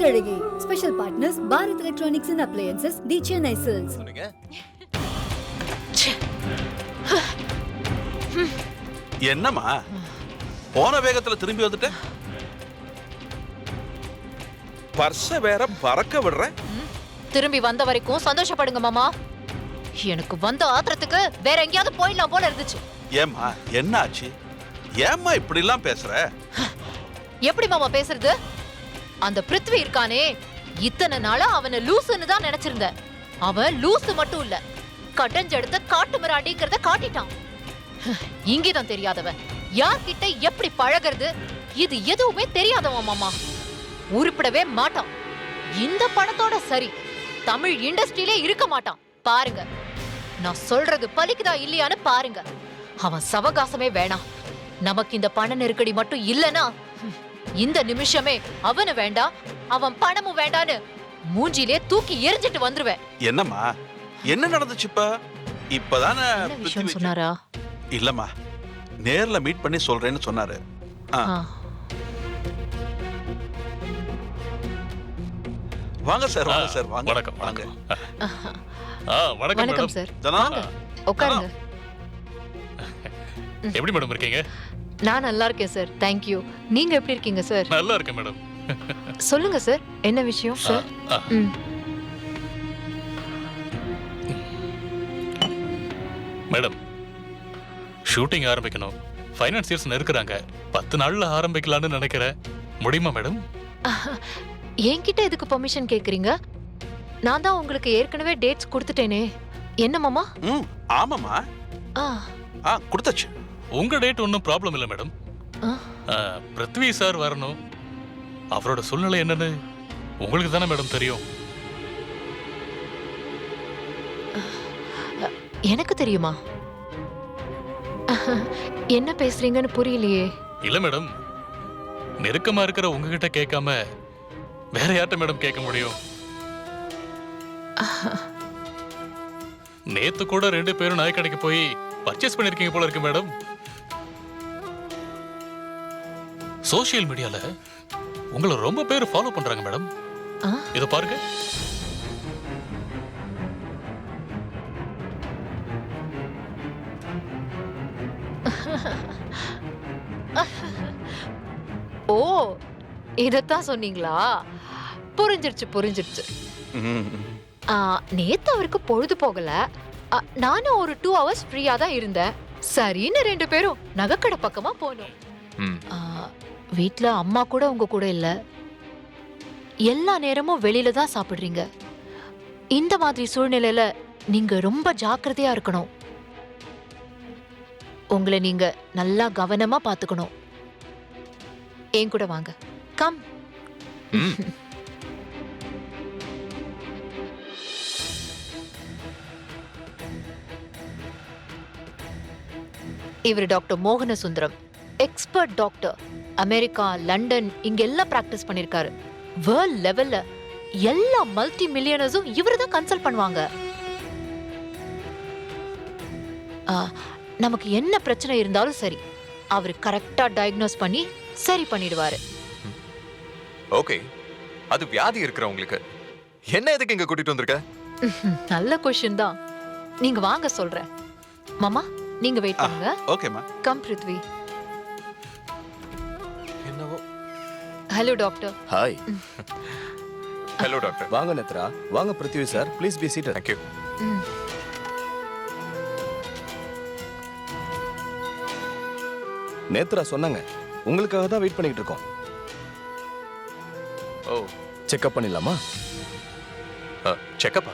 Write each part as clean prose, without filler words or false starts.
Perazhagi special partners Bharat electronics and appliances, the Chennai silks. என்னம்மா போன வேகத்துல திரும்பி வந்துட்ட? பர்ஸ வேற பறக்க விடுற. திரும்பி வந்த வரைக்கும் சந்தோஷப்படுங்க மாமா. எனக்கு வந்த ஆத்திரத்துக்கு வேற எங்கேயாவது போயிடலாம் போல இருந்துச்சு. ஏம்மா என்ன ஆச்சு? ஏம்மா இப்படி எல்லாம் பேசுற? எப்படி மாமா பேசுறது? அந்த பிருத்வி இருக்கானே, இத்தனை நாளா அவனை லூசுன்னு தான் நினைச்சிருந்தேன். அவன் லூசு மட்டும் இல்ல, கட்டஞ்செடுத்த காட்டு மிராண்டிங்கிறத காட்டிட்டான். இங்கேதான் தெரியாதவன், யார்கிட்ட எப்படி பழகிறது இது எதுவுமே தெரியாதவன் மாமா. உருப்பிடவே மாட்டான். இந்த பணத்தோட சரி தமிழ் இண்டஸ்ட்ரியிலே இருக்க மாட்டான். பாருங்க, நான் சொல்றது பலிக்குதா இல்லையான்னு பாருங்க. அவன் சவகாசமே வேணாம். நமக்கு இந்த பண நெருக்கடி மட்டும் இல்லனா இந்த நிமிஷமே அவனு வேண்டாம், அவன் பணமும் வேண்டான்னு மூஞ்சிலே தூக்கி எரிஞ்சிட்டு வந்துருவேன். என்னம்மா என்ன நடந்துச்சு? இப்பதானே விஷயம் சொன்னாரா? இல்லம்மா, நேர்ல மீட் பண்ணி சொல்றேன்னு சொன்னாரு. வாங்க சார், வாங்க சார், வாங்க. வணக்கம். வாங்க. வணக்கம் சார். உட்காருங்க. எப்படி மேடம் இருக்கீங்க? நான் நல்லா இருக்கேன் சார், தேங்க் யூ. நீங்க எப்படி இருக்கீங்க சார்? நல்லா இருக்கேன் மேடம். சொல்லுங்க சார், என்ன விஷயம் சார்? மேடம், ஷூட்டிங் ஆரம்பிக்கணும். ஃபைனான்சியர்ஸ் நெருக்குறாங்க. 10 நாள்ல ஆரம்பிக்கலாம்னு நினைக்கிறேன். முடியுமா மேடம்? என்கிட்ட எதுக்கு பெர்மிஷன் கேக்குறீங்க? நான் தான் உங்களுக்கு ஏற்கனவே டேட்ஸ் கொடுத்துட்டேனே. என்ன மாமா? ஆமாமா, கொடுத்தாச்சு. உங்க டேட் ஒன்றும் ப்ராப்ளம் இல்லை மேடம். பிருத்வி சார் வரணும். அவரோட சூழ்நிலை என்னன்னு உங்களுக்கு தானே மேடம் தெரியும். எனக்கு தெரியுமா? என்ன பேசுறீங்கன்னு புரியலையே. இல்ல மேடம், நெருக்கமா இருக்கிற உங்ககிட்ட கேட்காம வேற யார்ட்ட மேடம் கேட்க முடியும்? நேத்து கூட 2 பேரும் நகைக்கடைக்கு போய் பர்ச்சேஸ் பண்ணிருக்கீங்க போல இருக்கு மேடம். சோசியல் மீடியால உங்களை ரொம்ப பேர் ஃபாலோ பண்றாங்க மேடம். இத பாருங்க. ஓ, இதத்தான் சொன்னீங்களா? புரிஞ்சிருச்சு புரிஞ்சிருச்சு. நேத்து அவருக்கு பொழுது போகல, நானும் ஒரு 2 hours ஃப்ரீயா தான் இருந்தேன். சரின்னு 2 பேரும் நகைக்கடை பக்கமா போனோம். வீட்ல அம்மா கூட உங்க கூட இல்ல. எல்லா நேரமும் வெளியில தான் சாப்பிடுறீங்க. இந்த மாதிரி சூழ்நிலையில நீங்க ரொம்ப ஜாக்கிரதையா இருக்கணும். உங்களை நீங்க நல்லா கவனமா பாத்துக்கணும். என் கூட வாங்க. கம். இவர் டாக்டர் மோகன Sundaram, expert doctor. America, London இங்க எல்லாம் பிராக்டிஸ் பண்ணிருக்காரு. வேர்ல்ட் லெவல்ல எல்லா மல்டி மில்லியனர்ஸும் இவரை தான் கன்சல்ட் பண்ணுவாங்க. நமக்கு என்ன பிரச்சனை இருந்தாலும் சரி, அவர் கரெக்டா டயக்னோஸ் பண்ணி சரி பண்ணிடுவாரு. ஓகே, அது வியாதி இருக்கிறவங்களுக்கு என்ன எதுக்கு இங்க கூட்டிட்டு வந்திருக்க? நல்ல क्वेश्चन தான். நீங்க வாங்க சொல்றேன். மாமா, நீங்க வெயிட் பண்ணுங்க. ஓகேமா. கம் பிருத்வி. என்னவோ. Hello doctor. Hi. Hello doctor. வாங்க நேத்ரா. வாங்க Prithvi sir, please be seated. Thank you. Nethra சொன்னாங்க, உங்களுக்காக தான் வெயிட் பண்ணிட்டு இருக்கோம். ஓ, செக்அப் பண்ணிடலாமா? செக்கப்பா?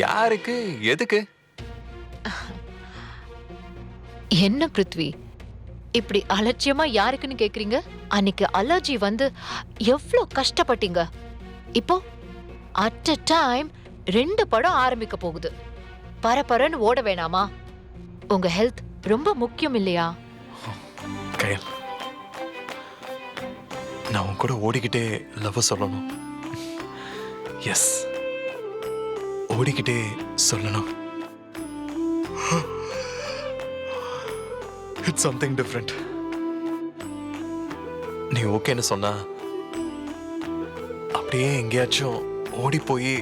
யாருக்கு, எதுக்கு? என்ன பிருத்வி, இப்படி அலட்சியமா யாருக்குன்னு கேக்குறீங்க? அன்னைக்கு அலர்ஜி வந்து எவ்வளவு கஷ்டப்பட்டீங்க. இப்போ அட் அ டைம் 2 படம் ஆரம்பிக்க போகுது. பரபரன்னு ஓட வேணாமா? உங்க ஹெல்த் ரொம்ப முக்கியம் இல்லையா? கயல், நான் உன் கூட ஓடிக்கிட்டே லவ் சொல்லணும். எஸ், ஓடிக்கிட்டே சொல்லணும். It's something different. நீ ஓகேன்னு சொன்னா அப்படியே எங்கேயாச்சும் ஓடி போய்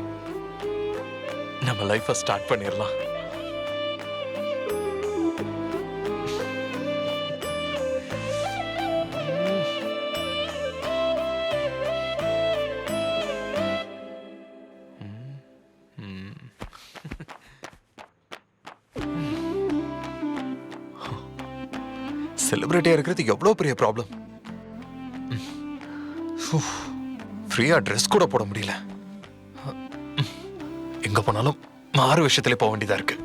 நம்ம லைஃபை ஸ்டார்ட் பண்ணிடலாம். செலிபிரிட்டியா இருக்கிறது எவ்வளவு பெரிய ப்ராப்ளம். ஃப்ரீயா ட்ரெஸ் கூட போட முடியல. எங்க போனாலும் மாறு விஷயத்திலே போக வேண்டியதா இருக்கு.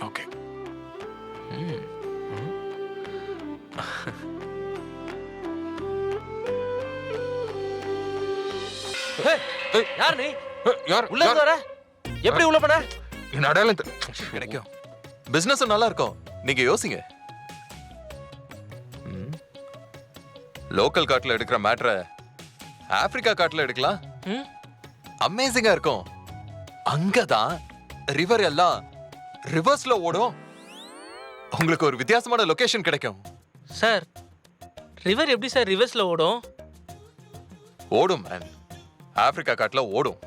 ஓகே. யார் நீ? யார் உள்ள இருந்து வர? எப்படி உள்ள போன? என் அடையாளம் கிடைக்கும். பிசினஸ் நல்லா இருக்கும். நீங்க யோசிங்க. லோக்கல் காட்டுல எடுக்கிற மேட்ரை ஆப்பிரிக்கா காட்டுல எடுக்கலாம். அமேசிங்கா இருக்கும். அங்கதான் ரிவர் எல்லாம் ரிவர்ஸ்ல ஓடும். உங்களுக்கு ஒரு வித்தியாசமான லொகேஷன் கிடைக்கும். சார், ரிவர் எப்படி சார் ரிவர்ஸ்ல ஓடும்? ஓடும் மேன். ஆப்பிரிக்கா காட்டுல ஓடும்.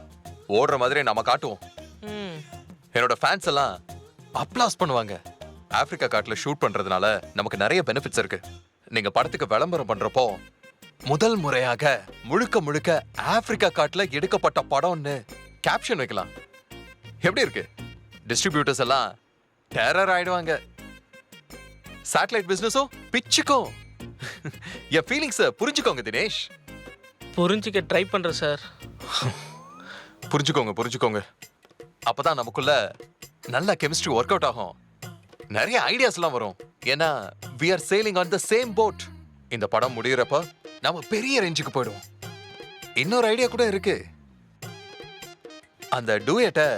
ஓடுற மாதிரி நாம காட்டுவோம். என்னோட ஃபேன்ஸ் எல்லாம் அப்ளாஸ் பண்ணுவாங்க. ஆப்பிரிக்கா காட்டுல ஷூட் பண்றதுனால நமக்கு நிறைய பெனிஃபிட்ஸ் இருக்கு. நீங்க படத்துக்கு விளம்பரம் பண்றப்போ முதல் முறையாக முழுக்க முழுக்க ஆப்பிரிக்கா காட்டுல எடுக்கப்பட்ட படம்னு கேப்ஷன் வைக்கலாம். எப்படி இருக்கு? டிஸ்ட்ரிபியூட்டர்ஸ் எல்லாம் டெரர் ஆயிடுவாங்க. சேட்டலைட் பிசினஸும் பிச்சுக்கும். என் ஃபீலிங்ஸை புரிஞ்சுக்கோங்க தினேஷ். புரிஞ்சுக்க ட்ரை பண்றேன் சார். புரிஞ்சுக்கோங்க. அப்பதான் நமக்குள்ள நல்ல கெமிஸ்ட்ரி ஒர்க் அவுட் ஆகும். நிறைய ஐடியாஸ் எல்லாம் வரும். ஏன்னா we are sailing on the same boat. இந்த படம் முடியறப்ப நாம பெரிய ரேஞ்சுக்கு போயிடுவோம். இன்னொரு ஐடியா கூட இருக்கு. அந்த டூயட்டை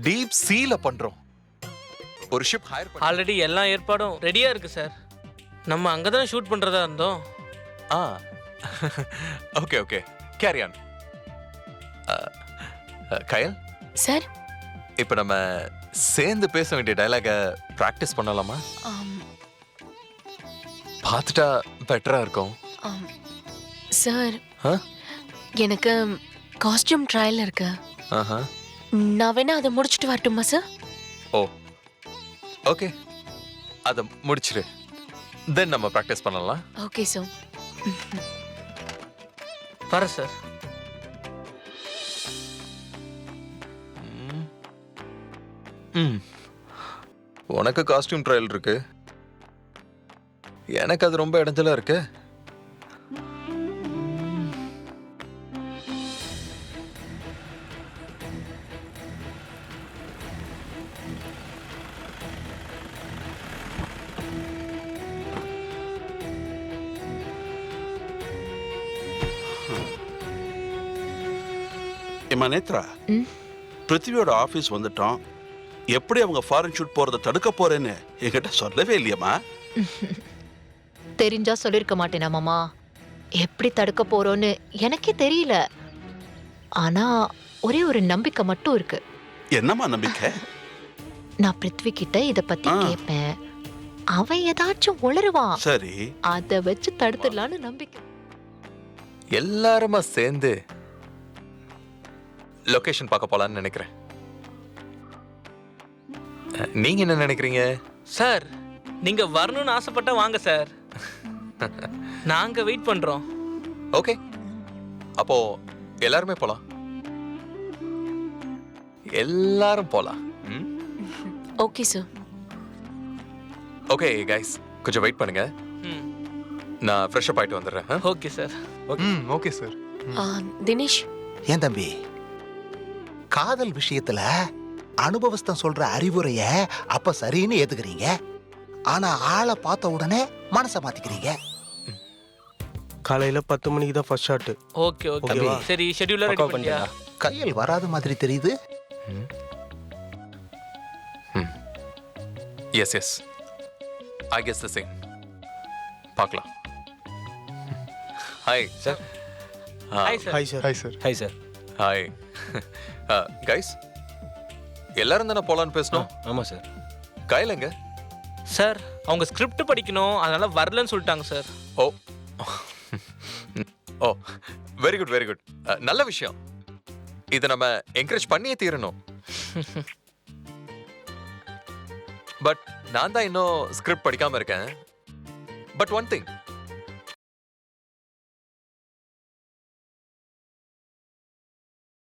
டீப் சீல பண்றோம். ஒரு ஷிப் ஹையர் பண்ணி ஆல்ரெடி எல்லா ஏற்பாடும் ரெடியா இருக்கு சார். நம்ம அங்கதான் ஷூட் பண்றதா இருந்தோம். Okay carry on. Kayal sir, இப்ப நம்ம சேர்ந்து பேச வேண்டிய டயலாக பிராக்டிஸ் பண்ணலாமா? பார்த்துட்டா பெட்டரா இருக்கும். சார், எனக்கு காஸ்டியூம் ட்ரையல் இருக்கு. நான் வேணா அதை முடிச்சுட்டு வரட்டுமா சார்? ஓ ஓகே, அதை முடிச்சிரு. தென் நம்ம பிராக்டிஸ் பண்ணலாம். Okay sir. வர சார். உனக்கு காஸ்டியூம் ட்ரையல் இருக்கு, எனக்கு அது ரொம்ப இடைஞ்சலா இருக்கு. ஏமா நேத்ரா, பிருத்திவியோட ஆபீஸ் வந்துட்டோம். எப்படி அவங்க ஃபாரின் ஷூட் போறதை தடுக்க போறேன்னு என்கிட்ட சொல்லவே இல்லையம்மா. தெரிஞ்சா சொல்லிருக்க மாட்டேனா மாமா. எப்படி தடுக்க போறோன்னு எனக்கே தெரியல. ஆனா ஒரே ஒரு நம்பிக்கை மட்டும் இருக்கு. என்னம்மா நம்பிக்கை? நான் பிருத்வி கிட்ட இத பத்தி கேட்பேன். அவன் ஏதாச்சும் உளருவான். சரி, அத வச்சு தடுத்துடலான்னு நம்பிக்கை. எல்லாருமா சேர்ந்து லொகேஷன் பார்க்க போலான்னு நினைக்கிறேன். நீங்க என்ன நினைக்கிறீங்க? சார், நீங்க வரணும்னு ஆசைப்பட்டா வாங்க சார். நாங்க வெயிட் பண்றோம். ஓகே, அப்போ எல்லாருமே போலாம். எல்லாரும் போலாம். Okay sir. ஓகே கைஸ், கொஞ்சம் வெயிட் பண்ணுங்க. நான் ஃப்ரெஷ் அப் ஆயிட்டு வந்துடுறேன். Okay sir. Okay sir. Dinesh, ஏன் தம்பி, காதல் விஷயத்துல அனுபவஸ்தம் சொல்ற அறிவுரைய அப்ப சரின்னு ஏத்துக்கிறீங்க, ஆனா ஆளை பார்த்த உடனே மனசை மாத்திக்கிறீங்க. காலையில 10 மணிக்கு தான் ஃபர்ஸ்ட் ஷாட். Okay okay. சரி, ஷெட்யூல் ரெடி பண்ணியா? கையில் வராத மாதிரி தெரியுது. Yes I guess the same. பார்க்கலாம். Hi sir. Hi sir. Hi sir. Hi sir. Hi sir. Hi guys, எல்லாரும் தானே போலான்னு பேசணும். ஆமா சார். கையிலங்க. சார் அவங்க ஸ்கிரிப்ட் படிக்கணும் அதனால வரலன்னு சொல்லிட்டாங்க sir. Oh oh very good very good. நல்ல விஷயம். இதை நம்ம என்கரேஜ் பண்ணியே தீரணும். பட் நான் தான் இன்னும் ஸ்கிரிப்ட் படிக்காம இருக்கேன். But one thing,